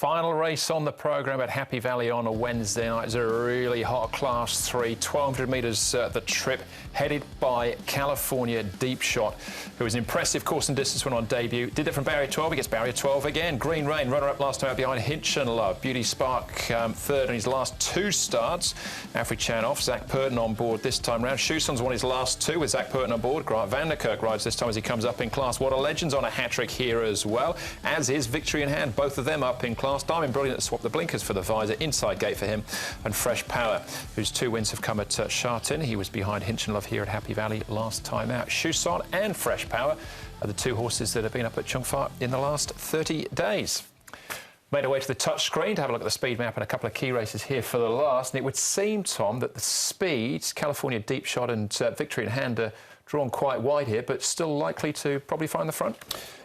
Final race on the programme at Happy Valley on a Wednesday night. It's a really hot Class 3, 1,200 metres the trip, headed by California Deep Shot, who was an impressive course and distance winner on debut. Did it from barrier 12, he gets barrier 12 again. Green Rain, runner-up last time out behind Hinchinlove. Beauty Spark third in his last two starts. Alfred Chan off, Zach Purton on board this time round. Shoeson's won his last two with Zach Purton on board. Grant Vanderkirk rides this time as he comes up in class. What a Legend's on a hat-trick here as well, as is Victory in Hand, both of them up in class. Diamond Brilliant swapped the blinkers for the visor, inside gate for him, and Fresh Power, whose two wins have come at Sharton. He was behind Hinchinlove here at Happy Valley last time out. Shuson and Fresh Power are the two horses that have been up at Chung Fa in the last 30 days. Made our way to the touch screen to have a look at the speed map and a couple of key races here for the last. And it would seem, Tom, that the speeds, California Deep Shot and Victory in Hand, are drawn quite wide here, but still likely to probably find the front.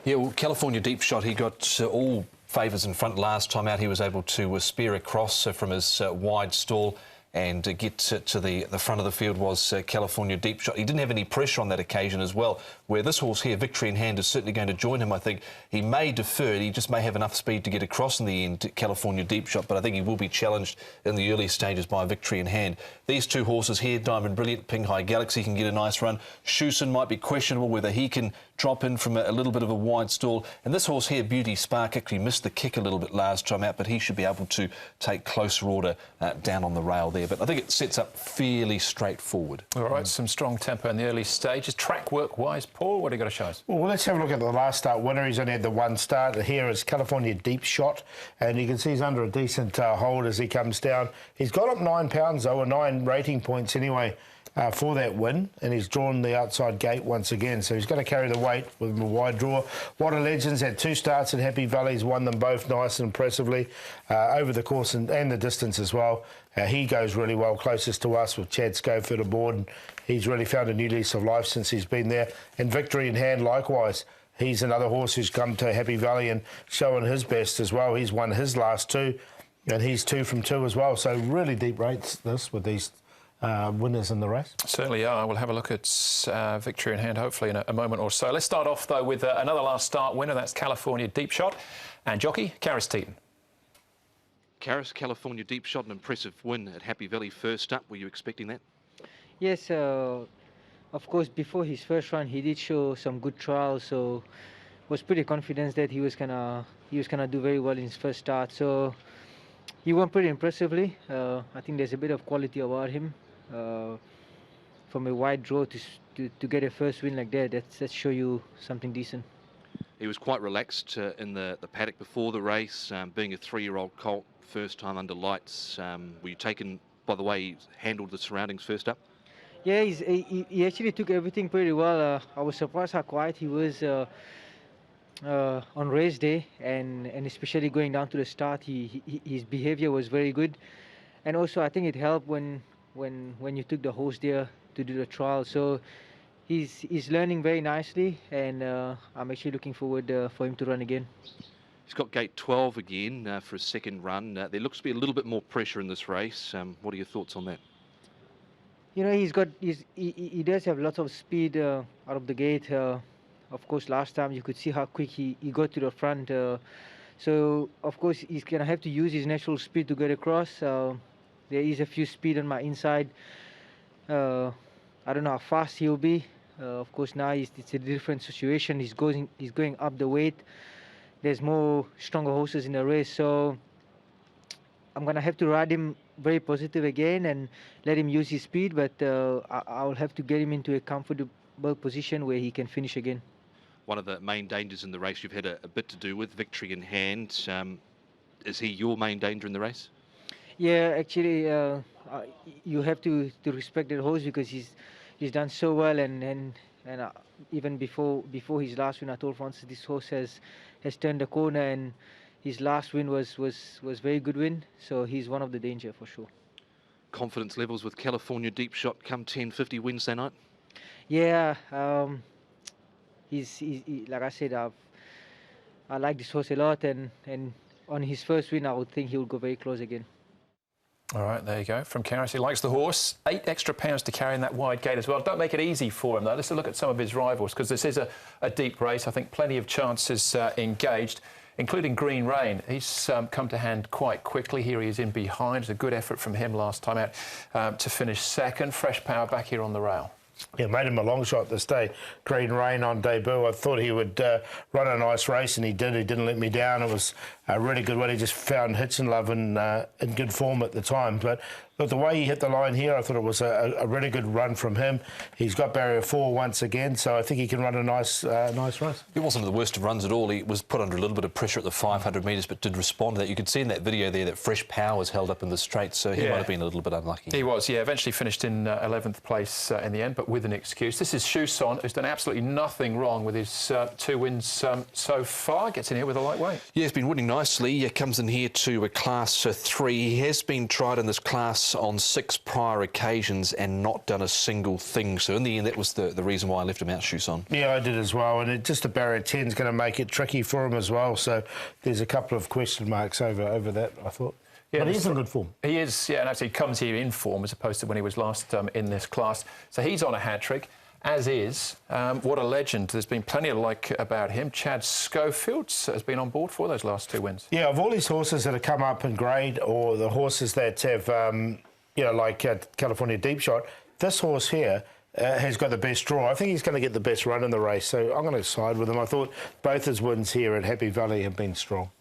Yeah, well, California Deep Shot, he got all favours in front last time out. He was able to spear across from his wide stall and get to the front of the field was California Deep Shot. He didn't have any pressure on that occasion as well, where this horse here, Victory in Hand, is certainly going to join him. I think he may defer. He just may have enough speed to get across in the end, California Deep Shot, but I think he will be challenged in the early stages by Victory in Hand. These two horses here, Diamond Brilliant, Pinghai Galaxy, can get a nice run. Shuson might be questionable whether he can drop in from a little bit of a wide stall. And this horse here, Beauty Spark, actually missed the kick a little bit last time out, but he should be able to take closer order down on the rail there. But I think it sets up fairly straightforward. All right, some strong tempo in the early stages. Track work-wise, Paul, what have you got to show us? Well, let's have a look at the last start winner. He's only had the one start. Here is California Deep Shot, and you can see he's under a decent hold as he comes down. He's got up £9, though, or 9 rating points anyway, for that win, and he's drawn the outside gate once again, so he's going to carry the weight with a wide draw. What a Legends had 2 starts at Happy Valley. He's won them both nice and impressively over the course and the distance as well. He goes really well, closest to us with Chad Schofield aboard, and he's really found a new lease of life since he's been there. And Victory in Hand likewise. He's another horse who's come to Happy Valley and showing his best as well. He's won his last 2, and he's 2 from 2 as well. So really deep rates this with these winners in the race. Certainly are. We'll have a look at Victory in Hand hopefully in a moment or so. Let's start off though with another last start winner. That's California Deep Shot and jockey Karis Teeton. Karis, California Deep Shot, an impressive win at Happy Valley first up. Were you expecting that? Yes, of course. Before his first run, he did show some good trials, so was pretty confident that he was gonna do very well in his first start. So he won pretty impressively. I think there's a bit of quality about him. From a wide draw to get a first win like that, that show you something decent. He was quite relaxed in the paddock before the race, being a 3-year-old colt, first time under lights. Were you taken by the way he handled the surroundings first up? Yeah, he actually took everything pretty well. I was surprised how quiet he was on race day, and especially going down to the start, his behavior was very good. And also I think it helped when you took the horse there to do the trial. So he's learning very nicely, and I'm actually looking forward for him to run again. He's got gate 12 again for his second run. There looks to be a little bit more pressure in this race. What are your thoughts on that? You know, he does have lots of speed out of the gate. Of course, last time you could see how quick he got to the front. So, of course, he's going to have to use his natural speed to get across. There is a few speed on my inside. I don't know how fast he'll be. Of course, now it's a different situation. He's going up the weight. There's more stronger horses in the race. So I'm going to have to ride him very positive again and let him use his speed. But I'll have to get him into a comfortable position where he can finish again. One of the main dangers in the race you've had a bit to do with, Victory in Hand. Is he your main danger in the race? Yeah, actually, you have to respect that horse because he's done so well, and even before his last win, I told Francis this horse has turned the corner, and his last win was very good win. So he's one of the danger for sure. Confidence levels with California Deep Shot come 10:50 Wednesday night. Yeah, he's like I said, I like this horse a lot, and on his first win, I would think he will go very close again. All right, there you go. From Karis, he likes the horse. 8 extra pounds to carry in that wide gate as well. Don't make it easy for him, though. Let's look at some of his rivals, because this is a deep race. I think plenty of chances engaged. including Green Rain. He's come to hand quite quickly. Here he is in behind. It's a good effort from him last time out to finish second. Fresh power back here on the rail. Yeah, made him a long shot this day. Green Rain on debut. I thought he would run a nice race, and he did. He didn't let me down. It was a really good one. He just found Hitchinlove in good form at the time. But look, the way he hit the line here, I thought it was a really good run from him. He's got barrier 4 once again, so I think he can run a nice race. It wasn't the worst of runs at all. He was put under a little bit of pressure at the 500 metres, but did respond to that. You could see in that video there that Fresh Power was held up in the straight, so he might have been a little bit unlucky. He was, yeah. Eventually finished in 11th place in the end, but with an excuse. This is Chuson, who's done absolutely nothing wrong with his 2 wins so far. Gets in here with a lightweight. Yeah, he's been winning nicely. He comes in here to a Class 3. He has been tried in this class on 6 prior occasions and not done a single thing. So in the end, that was the reason why I left him out, Chuson. Yeah, I did as well. And just a barrier 10 is going to make it tricky for him as well. So there's a couple of question marks over that, I thought. Yeah, but he's in good form. He is, yeah, and actually comes here in form as opposed to when he was last in this class. So he's on a hat-trick, as is, what a legend. There's been plenty of like about him. Chad Schofield has been on board for those last 2 wins. Yeah, of all these horses that have come up in grade, or the horses that have, like California Deep Shot, this horse here has got the best draw. I think he's going to get the best run in the race, so I'm going to side with him. I thought both his wins here at Happy Valley have been strong.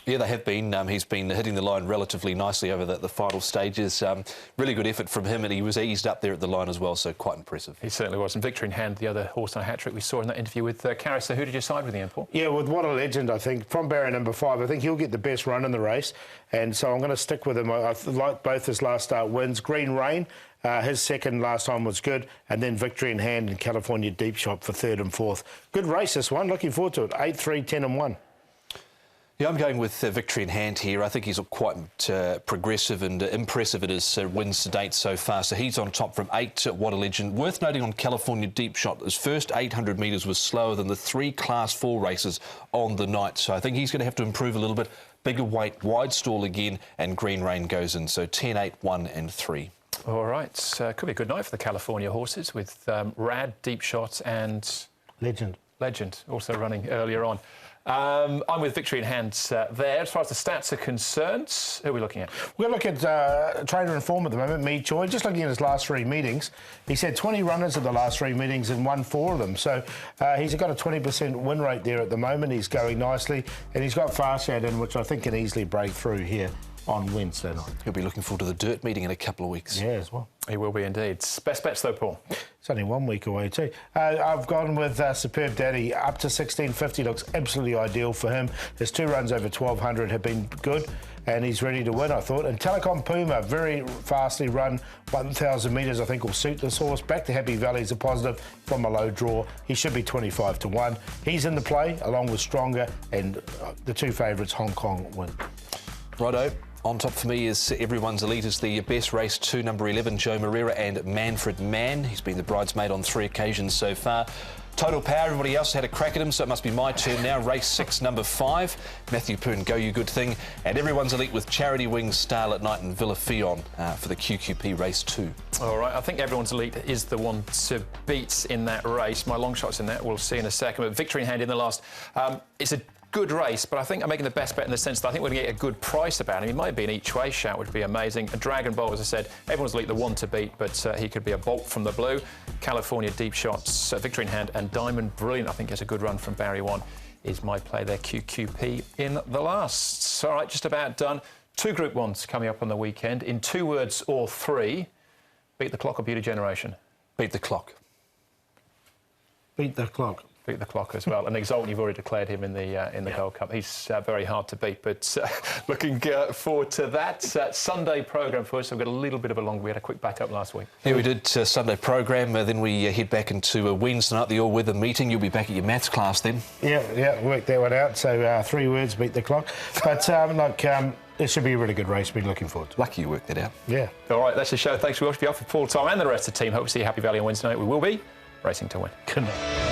Yeah, they have been. He's been hitting the line relatively nicely over the final stages. Really good effort from him, and he was eased up there at the line as well, so quite impressive. He certainly was. And Victory in Hand, the other horse on a hat-trick we saw in that interview with Carrie. So who did you side with in the end, Paul? Yeah, with What a Legend, I think. From barrier number 5, I think he'll get the best run in the race, and so I'm going to stick with him. I like both his last start wins. Green Rain, his second last time was good, and then Victory in Hand and California Deep Shot for 3rd and 4th. Good race, this one. Looking forward to it. 8, 3, 10 and 1. Yeah, I'm going with Victory in Hand here. I think he's quite progressive and impressive at his wins to date so far. So he's on top from 8 at What a Legend. Worth noting on California Deep Shot, his first 800 metres was slower than the 3 Class 4 races on the night. So I think he's going to have to improve a little bit. Bigger weight, wide stall again, and Green Rain goes in. So 10, 8, 1 and 3. All right. Could be a good night for the California horses with Rad, Deep Shot and... Legend also running earlier on. I'm with Victory in Hand there. As far as the stats are concerned, who are we looking at? We're going to look at trainer in form at the moment, Mi Choi. Just looking at his last 3 meetings, he's had 20 runners at the last 3 meetings and won 4 of them. So he's got a 20% win rate there at the moment. He's going nicely, and he's got Farshad in, which I think can easily break through here on Wednesday night. He'll be looking forward to the Dirt meeting in a couple of weeks. Yeah, as well. He will be indeed. Best bets though, Paul? It's only 1 week away too. I've gone with Superb Daddy. Up to 1650 looks absolutely ideal for him. His 2 runs over 1200 have been good, and he's ready to win, I thought. And Telecom Puma, very fastly run, 1,000 metres, I think will suit this horse. Back to Happy Valley is a positive from a low draw. He should be 25 to 1. He's in the play, along with Stronger, and the 2 favourites, Hong Kong win. Righto. On top for me is Everyone's Elite is the best race 2, number 11, Joe Moreira and Manfred Mann. He's been the bridesmaid on 3 occasions so far. Total Power, everybody else had a crack at him, so it must be my turn now. Race 6, number 5, Matthew Poon, Go You Good Thing. And Everyone's Elite with Charity Wings, Starlit Night and Villa Fion for the QQP Race 2. All right, I think Everyone's Elite is the one to beat in that race. My long shot's in that, we'll see in a second. But Victory in Hand in the last. It's a good race, but I think I'm making the best bet in the sense that I think we're going to get a good price about him. He might be an each-way shout, which would be amazing. A Dragon Bolt, as I said, Everyone's Elite the one to beat, but he could be a bolt from the blue. California Deep Shots, Victory in Hand, and Diamond Brilliant, I think, has a good run from Barry 1, is my play there, QQP in the last. All right, just about done. 2 Group 1s coming up on the weekend. In 2 words or 3, Beat the Clock or Beauty Generation? Beat the Clock. Beat the Clock. Beat the Clock as well. And Exalt, you've already declared him in the Gold Cup. He's very hard to beat, but looking forward to that. Sunday programme for us. We've got a little bit of a long... We had a quick backup last week. Yeah, we did Sunday programme. Then we head back into Wednesday night, the all-weather meeting. You'll be back at your maths class then. Yeah, worked that one out. So 3 words, beat the clock. But it should be a really good race. Been looking forward to it. Lucky you worked that out. Yeah. All right, that's the show. Thanks for watching. For Paul, Tom and the rest of the team. Hope to see you Happy Valley on Wednesday night. We will be racing to win. Good night.